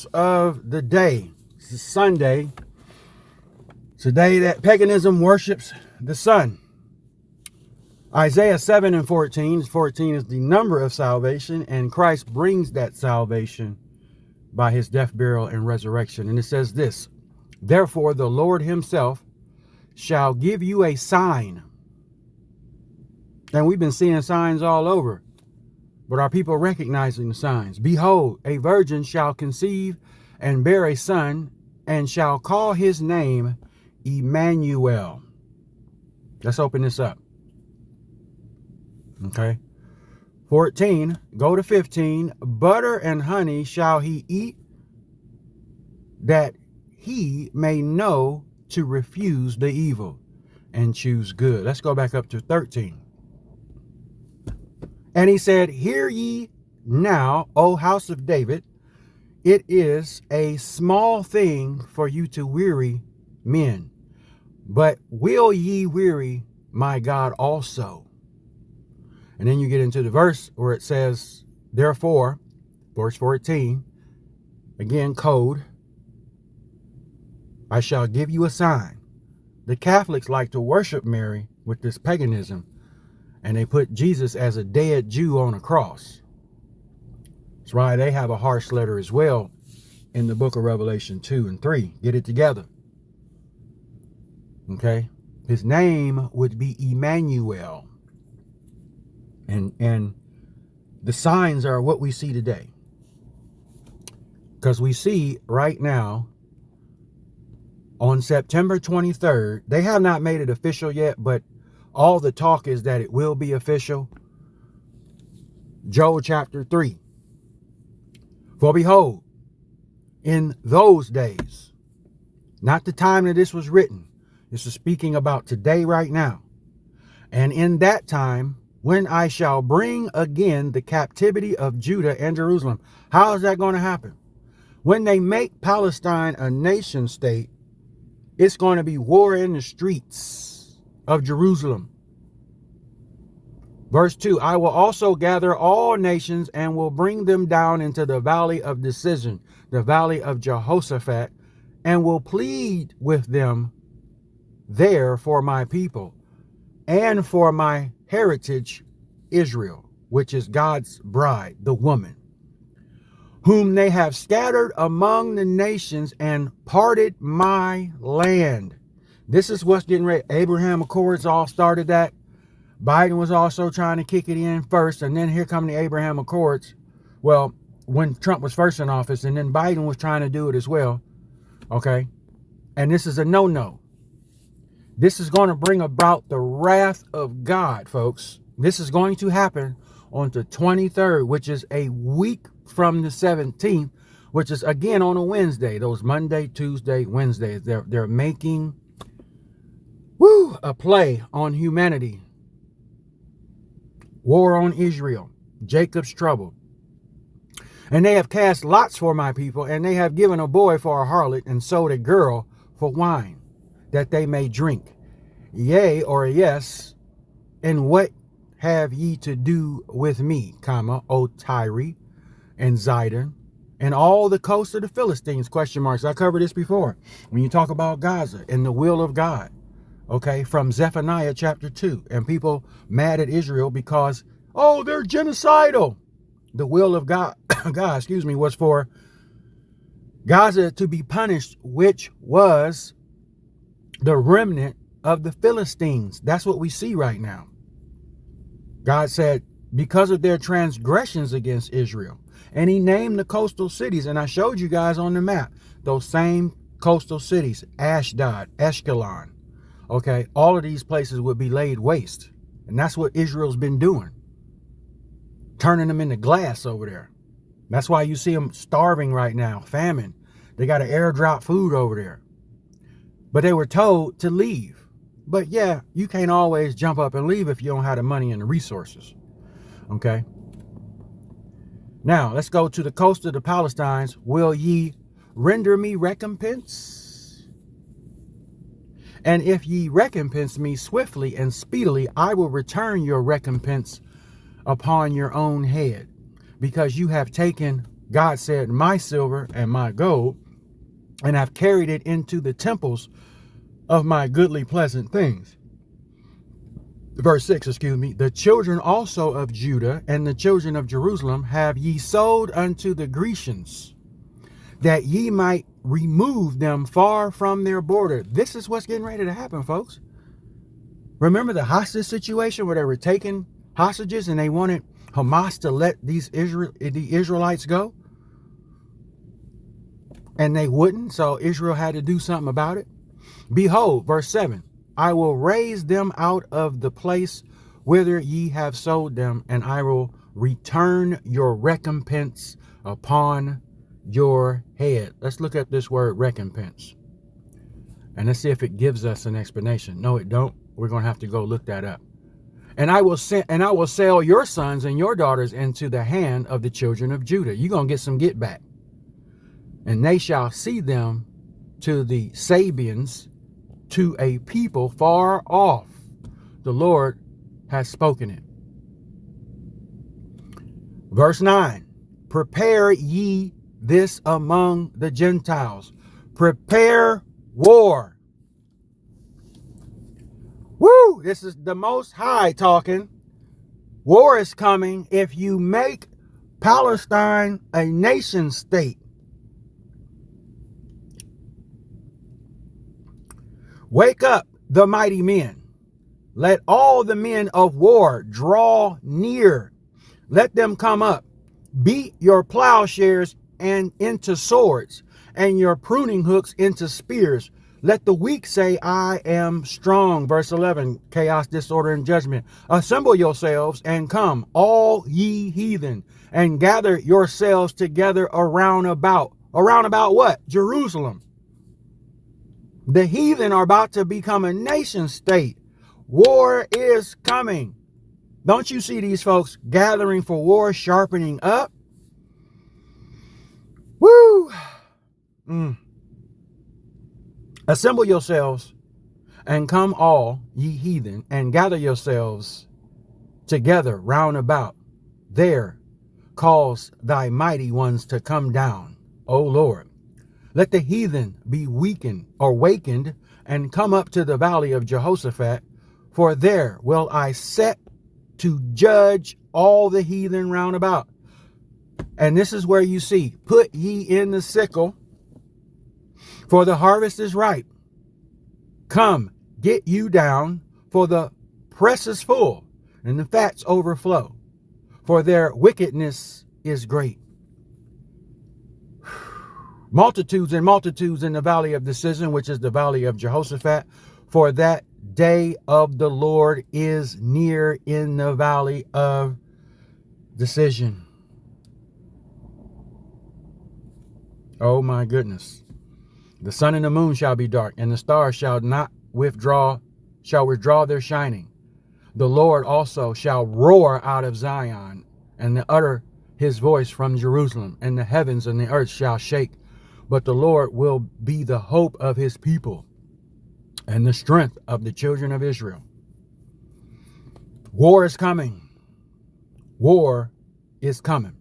verse of the day. This is Sunday. It's a day that paganism worships the sun. Isaiah 7 and 14. 14 is the number of salvation, and Christ brings that salvation by his death, burial, and resurrection. And it says this: therefore the Lord himself shall give you a sign. And we've been seeing signs all over, but are people recognizing the signs? Behold, a virgin shall conceive and bear a son, and shall call his name Emmanuel. Let's open this up. Okay. 14, go to 15. Butter and honey shall he eat, that he may know to refuse the evil and choose good. Let's go back up to 13. And he said, hear ye now, O house of David, it is a small thing for you to weary men, but will ye weary my God also? And then you get into the verse where it says, therefore, verse 14, again, code, I shall give you a sign. The Catholics like to worship Mary with this paganism, and they put Jesus as a dead Jew on a cross. That's why they have a harsh letter as well in the book of Revelation 2 and 3. Get it together. Okay? His name would be Emmanuel. And the signs are what we see today. Because we see right now, on September 23rd, they have not made it official yet, but all the talk is that it will be official. Joel chapter 3. For behold, in those days, not the time that this was written, this is speaking about today right now. And in that time, when I shall bring again the captivity of Judah and Jerusalem. How is that going to happen? When they make Palestine a nation state, it's going to be war in the streets of Jerusalem. Verse 2, I will also gather all nations and will bring them down into the valley of decision, the valley of Jehoshaphat, and will plead with them there for my people and for my heritage Israel, which is God's bride, the woman, whom they have scattered among the nations and parted my land. This is what's getting ready. Abraham Accords all started that. Biden was also trying to kick it in first, and then here come the Abraham Accords. Well, when Trump was first in office, and then Biden was trying to do it as well. Okay. And this is a no-no. This is going to bring about the wrath of God, folks. This is going to happen on the 23rd, which is a week from the 17th, which is again on a Wednesday. Those Monday, Tuesday, Wednesdays. They're making a play on humanity. War on Israel. Jacob's trouble. And they have cast lots for my people, and they have given a boy for a harlot, and sold a girl for wine, that they may drink. Yea, or yes, and what have ye to do with me, comma, O Tyre and Zidon, and all the coast of the Philistines, question marks. I covered this before. When you talk about Gaza and the will of God, okay, from Zephaniah chapter 2, and people mad at Israel because, oh, they're genocidal. The will of God, was for Gaza to be punished, which was the remnant of the Philistines. That's what we see right now. God said, because of their transgressions against Israel. And he named the coastal cities. And I showed you guys on the map, those same coastal cities, Ashdod, Ashkelon. Okay, all of these places would be laid waste. And that's what Israel's been doing. Turning them into glass over there. That's why you see them starving right now, famine. They got to airdrop food over there. But they were told to leave. But yeah, you can't always jump up and leave if you don't have the money and the resources. Okay. Now, let's go to the coast of the Pallistines. Will ye render me recompense? And if ye recompense me swiftly and speedily, I will return your recompense upon your own head, because you have taken God said, my silver and my gold, and have carried it into the temples of my goodly pleasant things. Verse 6, excuse me. The children also of Judah and the children of Jerusalem have ye sold unto the Grecians, that ye might remove them far from their border. This is what's getting ready to happen, folks. Remember the hostage situation where they were taking hostages and they wanted Hamas to let the Israelites go? And they wouldn't, so Israel had to do something about it. Behold, verse 7, I will raise them out of the place whither ye have sold them, and I will return your recompense upon your head. Let's look at this word recompense. And let's see if it gives us an explanation. No, it don't. We're going to have to go look that up. And I will sell your sons and your daughters into the hand of the children of Judah. You're going to get some get back. And they shall see them to the Sabians, to a people far off. The Lord has spoken it. Verse 9. Prepare ye this among the Gentiles. Prepare war. Woo! This is the Most High talking. War is coming if you make Palestine a nation state. Wake up, the mighty men. Let all the men of war draw near. Let them come up. Beat your plowshares and into swords, and your pruning hooks into spears. Let the weak say, I am strong. Verse 11, chaos, disorder, and judgment. Assemble yourselves and come, all ye heathen, and gather yourselves together around about. Around about what? Jerusalem. The heathen are about to become a nation state. War is coming. Don't you see these folks gathering for war, sharpening up? Woo! Assemble yourselves and come all ye heathen, and gather yourselves together round about. There cause thy mighty ones to come down, O Lord. Let the heathen be weakened or wakened, and come up to the valley of Jehoshaphat, for there will I set to judge all the heathen round about. And this is where you see, put ye in the sickle, for the harvest is ripe. Come, get you down, for the press is full, and the fats overflow, for their wickedness is great. Multitudes and multitudes in the valley of decision, which is the valley of Jehoshaphat, for that day of the Lord is near in the valley of decision. Oh my goodness. The sun and the moon shall be dark, and the stars shall withdraw their shining. The Lord also shall roar out of Zion, and utter his voice from Jerusalem, and the heavens and the earth shall shake. But the Lord will be the hope of his people and the strength of the children of Israel. War is coming. War is coming.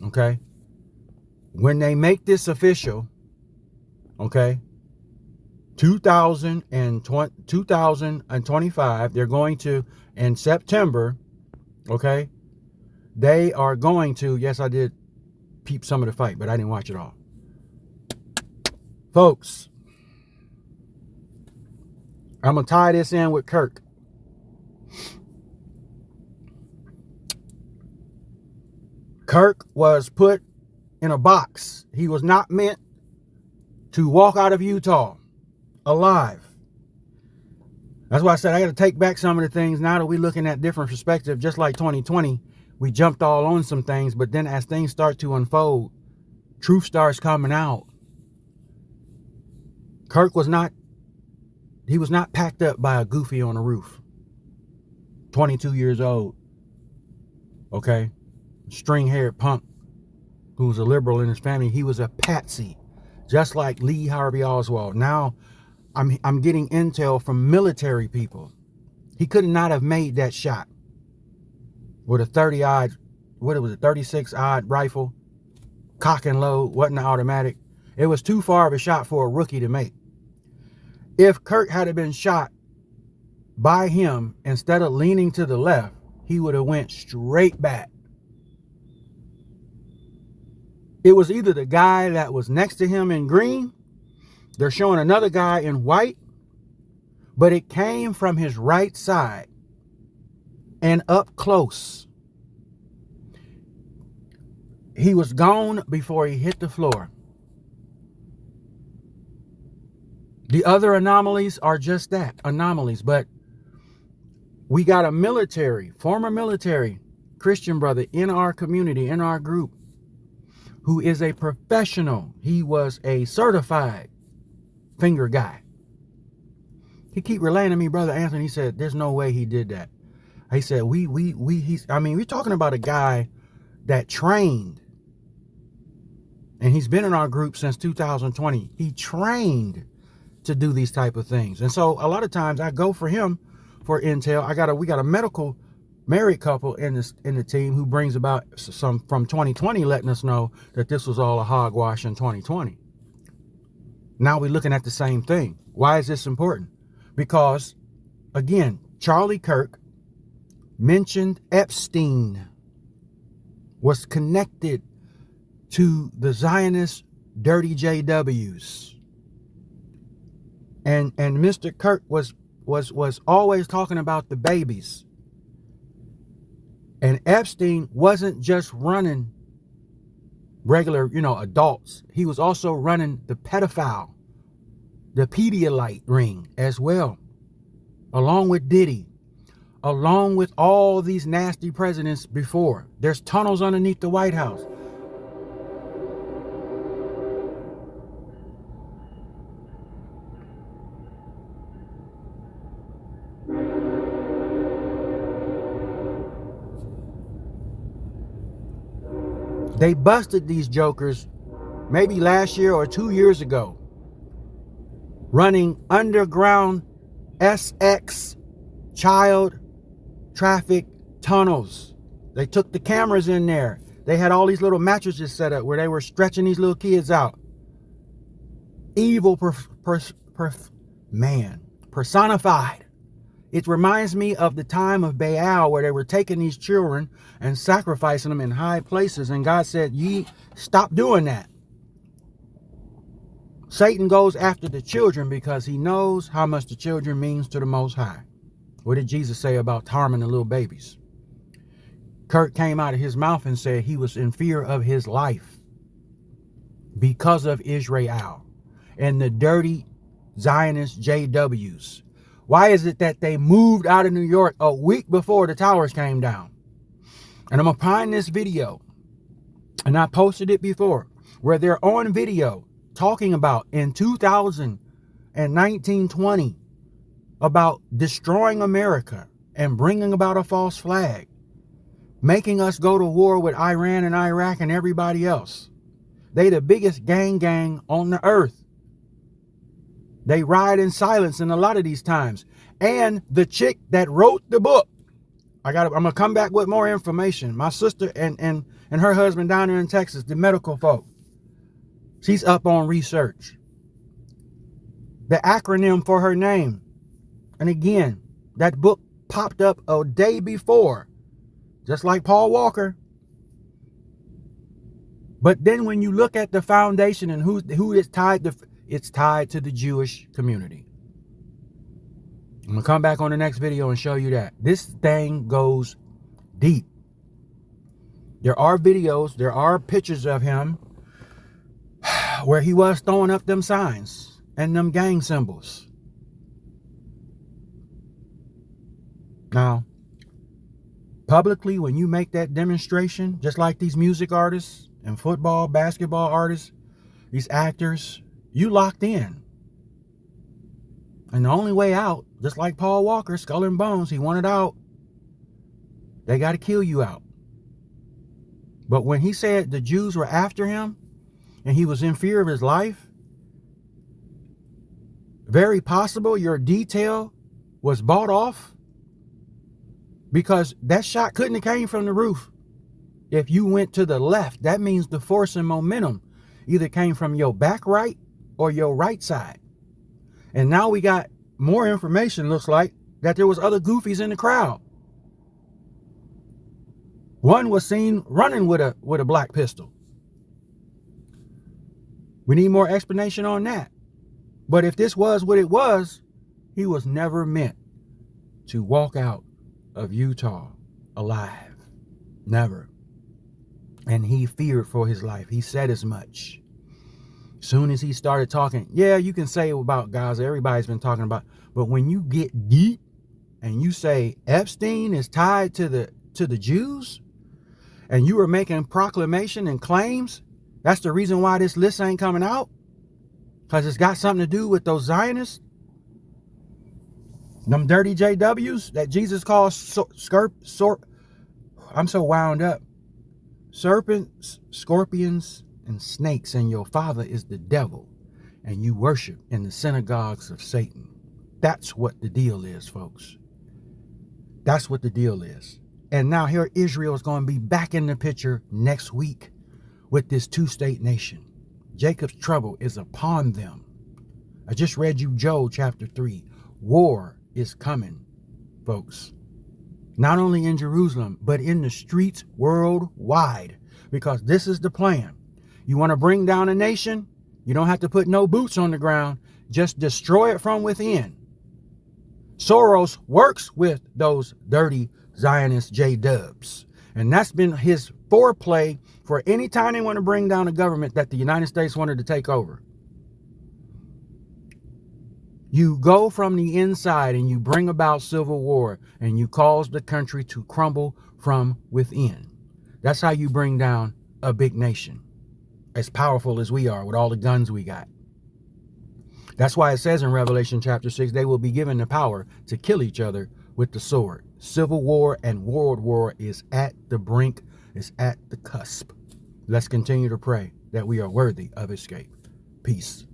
Okay? When they make this official, okay, 2025, they're going to, in September, okay, they are going to, yes, I did peep some of the fight, but I didn't watch it all. Folks, I'm going to tie this in with Kirk. Kirk was put in a box. He was not meant to walk out of Utah alive. That's why I said I got to take back some of the things now that we're looking at different perspective. Just like 2020, we jumped all on some things, but then as things start to unfold, truth starts coming out. Kirk was not packed up by a goofy on the roof. 22 years old. Okay? String-haired punk who was a liberal in his family. He was a patsy, just like Lee Harvey Oswald. Now, I'm getting intel from military people. He could not have made that shot with a 36-odd rifle. cock and load, wasn't an automatic. It was too far of a shot for a rookie to make. If Kirk had been shot by him, instead of leaning to the left, he would have went straight back. It was either the guy that was next to him in green, they're showing another guy in white, but it came from his right side and up close. He was gone before he hit the floor. The other anomalies are just that, anomalies. But we got a military, former military Christian brother in our community, in our group, who is a professional. He was a certified finger guy. He keep relaying to me, Brother Anthony, he said, there's no way he did that. He said, we're talking about a guy that trained. And he's been in our group since 2020. He trained to do these type of things. And so a lot of times I go for him for intel. We got a medical married couple in the team who brings about some from 2020, letting us know that this was all a hogwash in 2020. Now we're looking at the same thing. Why is this important? Because, again, Charlie Kirk mentioned Epstein was connected to the Zionist dirty JWs. And Mr. Kirk was always talking about the babies. And Epstein wasn't just running regular, adults. He was also running the pedophile, the Pedialyte ring as well, along with Diddy, along with all these nasty presidents before. There's tunnels underneath the White House. They busted these jokers maybe last year or 2 years ago, running underground SX child traffic tunnels. They took the cameras in there. They had all these little mattresses set up where they were stretching these little kids out. Evil personified. It reminds me of the time of Baal, where they were taking these children and sacrificing them in high places. And God said, ye stop doing that. Satan goes after the children because he knows how much the children means to the Most High. What did Jesus say about harming the little babies? Kirk came out of his mouth and said he was in fear of his life because of Israel and the dirty Zionist JWs. Why is it that they moved out of New York a week before the towers came down? And I'm going to find this video, and I posted it before, where they're on video talking about in 2019-20 about destroying America and bringing about a false flag, making us go to war with Iran and Iraq and everybody else. They the biggest gang on the earth. They ride in silence in a lot of these times. And the chick that wrote the book, I'm going to come back with more information. My sister and her husband down there in Texas, the medical folk, she's up on research. The acronym for her name. And again, that book popped up a day before, just like Paul Walker. But then when you look at the foundation and who it's tied to, it's tied to the Jewish community. I'm going to come back on the next video and show you that. This thing goes deep. There are videos, there are pictures of him where he was throwing up them signs and them gang symbols. Now, publicly, when you make that demonstration, just like these music artists and football, basketball artists, these actors, you locked in. And the only way out, just like Paul Walker, Skull and Bones, he wanted out. They got to kill you out. But when he said the Jews were after him and he was in fear of his life, very possible your detail was bought off, because that shot couldn't have came from the roof. If you went to the left, that means the force and momentum either came from your back right or your right side. And now we got more information, looks like, that there was other goofies in the crowd. One was seen running with a black pistol. We need more explanation on that. But if this was what it was, he was never meant to walk out of Utah alive. Never. And he feared for his life. He said as much. Soon as he started talking, yeah, you can say about Gaza, everybody's been talking about, but when you get deep and you say Epstein is tied to the Jews, and you are making proclamation and claims, that's the reason why this list ain't coming out, because it's got something to do with those Zionists, them dirty JWs that Jesus calls I'm so wound up. Serpents, scorpions, and snakes, and your father is the devil, and you worship in the synagogues of Satan. That's what the deal is, folks. That's what the deal is. And now here Israel is going to be back in the picture next week with this two-state nation. Jacob's trouble is upon them. I just read you Joel chapter 3. War is coming, folks. Not only in Jerusalem, but in the streets worldwide. Because this is the plan. You want to bring down a nation? You don't have to put no boots on the ground. Just destroy it from within. Soros works with those dirty Zionist J-dubs. And that's been his foreplay for any time they want to bring down a government that the United States wanted to take over. You go from the inside and you bring about civil war and you cause the country to crumble from within. That's how you bring down a big nation, as powerful as we are with all the guns we got. That's why it says in Revelation chapter 6, they will be given the power to kill each other with the sword. Civil war and world war is at the brink, is at the cusp. Let's continue to pray that we are worthy of escape. Peace.